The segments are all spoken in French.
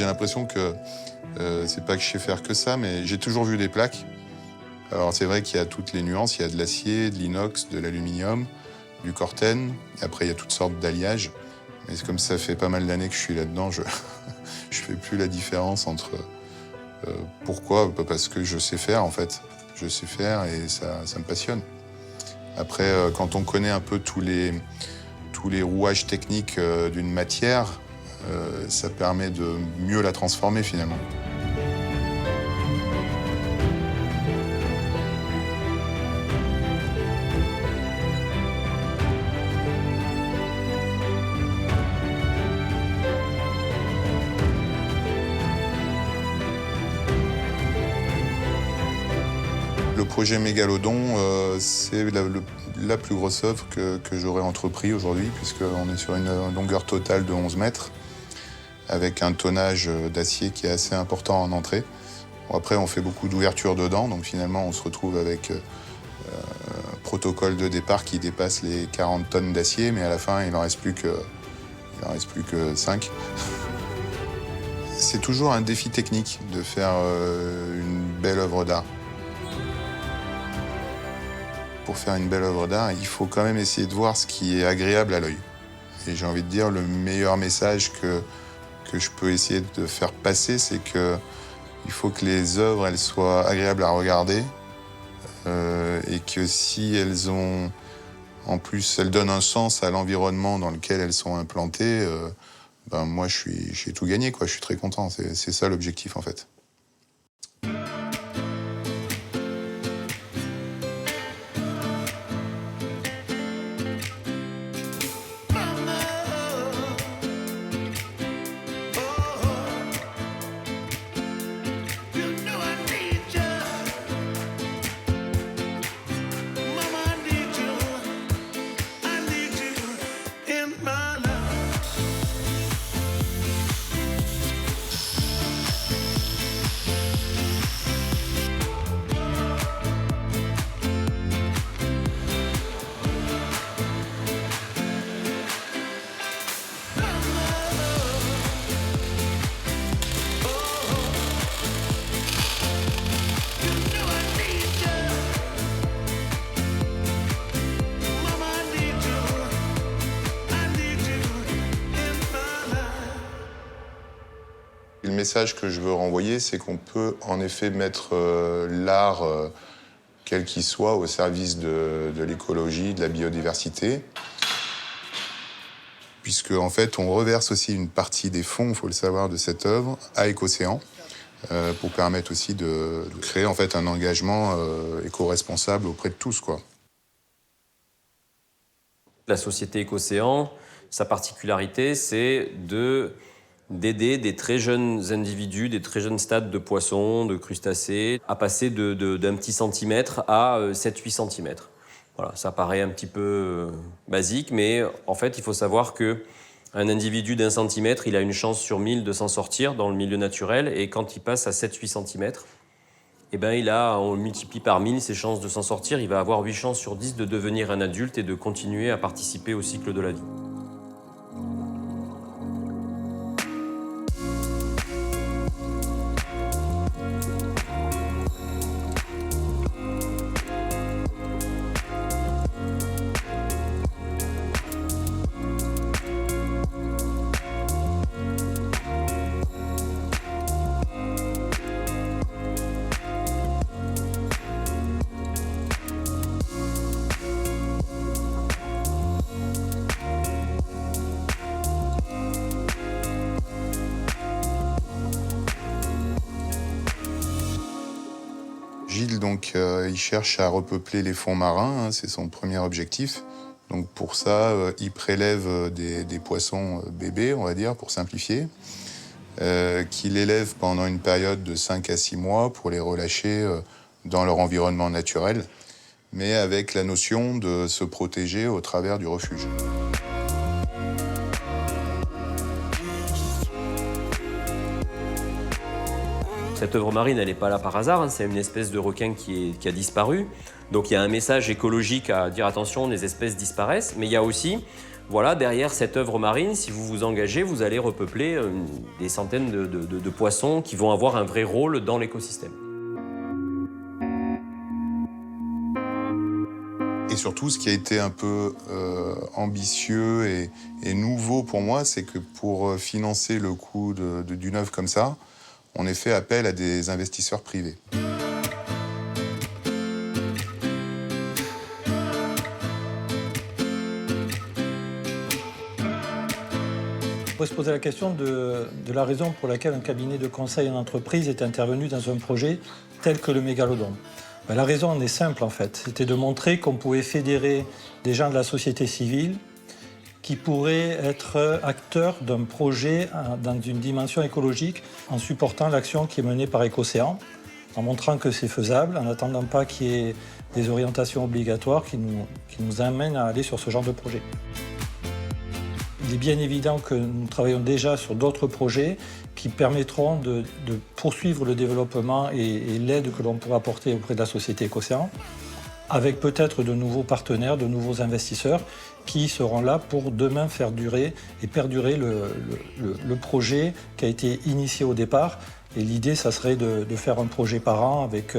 j'ai l'impression que c'est pas que je sais faire que ça, mais j'ai toujours vu des plaques. Alors c'est vrai qu'il y a toutes les nuances, il y a de l'acier, de l'inox, de l'aluminium, du corten, et après il y a toutes sortes d'alliages. Mais comme ça fait pas mal d'années que je suis là-dedans, je fais plus la différence entre... pourquoi? Parce que je sais faire en fait. Je sais faire et ça me passionne. Après, quand on connaît un peu tous les rouages techniques d'une matière, ça permet de mieux la transformer finalement. Le projet Mégalodon, c'est la plus grosse œuvre que j'aurais entrepris aujourd'hui, puisqu'on est sur une longueur totale de 11 mètres, avec un tonnage d'acier qui est assez important en entrée. Bon, après, on fait beaucoup d'ouvertures dedans, donc finalement, on se retrouve avec un protocole de départ qui dépasse les 40 tonnes d'acier, mais à la fin, il n'en reste plus que 5. C'est toujours un défi technique de faire une belle œuvre d'art. Pour faire une belle œuvre d'art, il faut quand même essayer de voir ce qui est agréable à l'œil. Et j'ai envie de dire, le meilleur message que je peux essayer de faire passer, c'est qu'il faut que les œuvres elles soient agréables à regarder et que si elles ont, en plus, elles donnent un sens à l'environnement dans lequel elles sont implantées, ben moi, j'ai tout gagné, quoi. Je suis très content. C'est ça l'objectif, en fait. Le message que je veux renvoyer, c'est qu'on peut en effet mettre l'art, quel qu'il soit, au service de l'écologie, de la biodiversité. Puisque, en fait, on reverse aussi une partie des fonds, il faut le savoir, de cette œuvre à Écocéan, pour permettre aussi de créer en fait, un engagement éco-responsable auprès de tous, quoi. La société Écocéan, sa particularité, c'est d'aider des très jeunes individus, des très jeunes stades de poissons, de crustacés, à passer d'un petit centimètre à 7-8 centimètres. Voilà, ça paraît un petit peu basique, mais en fait, il faut savoir qu'un individu d'1 centimètre, il a une chance sur 1000 de s'en sortir dans le milieu naturel, et quand il passe à 7-8 centimètres, eh ben, on multiplie par 1000 ses chances de s'en sortir. Il va avoir 8 chances sur 10 de devenir un adulte et de continuer à participer au cycle de la vie. Gilles, donc, il cherche à repeupler les fonds marins, hein, c'est son premier objectif. Donc pour ça, il prélève des poissons bébés, on va dire, pour simplifier, qu'il élève pendant une période de 5 à 6 mois pour les relâcher dans leur environnement naturel, mais avec la notion de se protéger au travers du refuge. Cette œuvre marine, elle n'est pas là par hasard, hein. C'est une espèce de requin qui a disparu. Donc il y a un message écologique à dire attention, les espèces disparaissent, mais il y a aussi Voilà, derrière cette œuvre marine, si vous vous engagez, vous allez repeupler des centaines de poissons qui vont avoir un vrai rôle dans l'écosystème. Et surtout, ce qui a été un peu ambitieux et nouveau pour moi, c'est que pour financer le coût d'une œuvre comme ça, on ait fait appel à des investisseurs privés. On pourrait se poser la question de la raison pour laquelle un cabinet de conseil en entreprise est intervenu dans un projet tel que le Mégalodon. La raison en est simple en fait, c'était de montrer qu'on pouvait fédérer des gens de la société civile qui pourraient être acteurs d'un projet dans une dimension écologique en supportant l'action qui est menée par Écocéan, en montrant que c'est faisable, en n'attendant pas qu'il y ait des orientations obligatoires qui nous amènent à aller sur ce genre de projet. Il est bien évident que nous travaillons déjà sur d'autres projets qui permettront de poursuivre le développement et l'aide que l'on pourra apporter auprès de la société Écocéan, avec peut-être de nouveaux partenaires, de nouveaux investisseurs qui seront là pour demain faire durer et perdurer le projet qui a été initié au départ. Et l'idée, ça serait de faire un projet par an avec,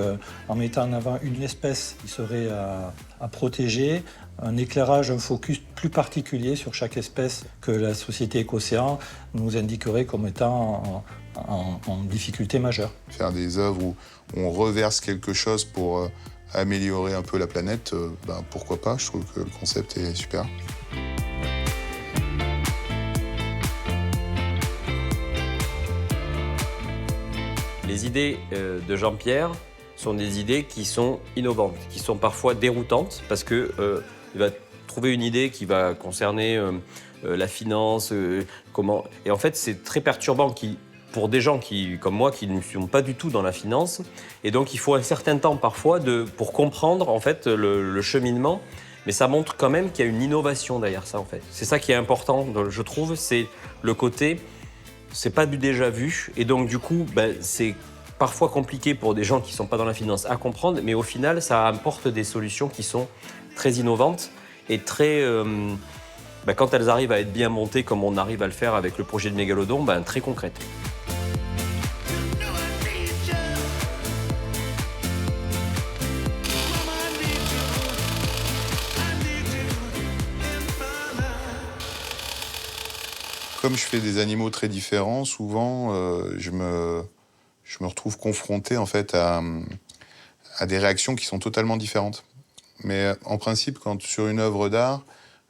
en mettant en avant une espèce qui serait à protéger, un éclairage, un focus plus particulier sur chaque espèce que la société Écocéan nous indiquerait comme étant en difficulté majeure. Faire des œuvres où on reverse quelque chose pour améliorer un peu la planète, pourquoi pas, je trouve que le concept est super. Les idées de Jean-Pierre sont des idées qui sont innovantes, qui sont parfois déroutantes, parce qu'il va trouver une idée qui va concerner la finance, comment... Et en fait, c'est très perturbant pour des gens comme moi qui ne sont pas du tout dans la finance. Et donc, il faut un certain temps parfois pour comprendre en fait, le cheminement. Mais ça montre quand même qu'il y a une innovation derrière ça, en fait. C'est ça qui est important, je trouve, c'est le côté... C'est pas du déjà vu, et donc du coup, c'est parfois compliqué pour des gens qui ne sont pas dans la finance à comprendre, mais au final, ça apporte des solutions qui sont très innovantes et très, quand elles arrivent à être bien montées, comme on arrive à le faire avec le projet de Mégalodon, très concrètes. Comme je fais des animaux très différents, souvent, je me retrouve confronté en fait à des réactions qui sont totalement différentes. Mais en principe, sur une œuvre d'art,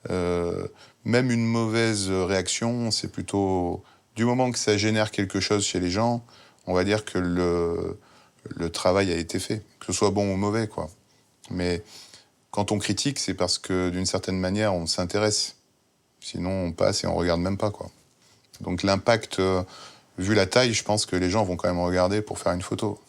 même une mauvaise réaction, c'est plutôt... Du moment que ça génère quelque chose chez les gens, on va dire que le travail a été fait, que ce soit bon ou mauvais, quoi. Mais quand on critique, c'est parce que d'une certaine manière, on s'intéresse. Sinon, on passe et on regarde même pas, quoi. Donc l'impact, vu la taille, je pense que les gens vont quand même regarder pour faire une photo.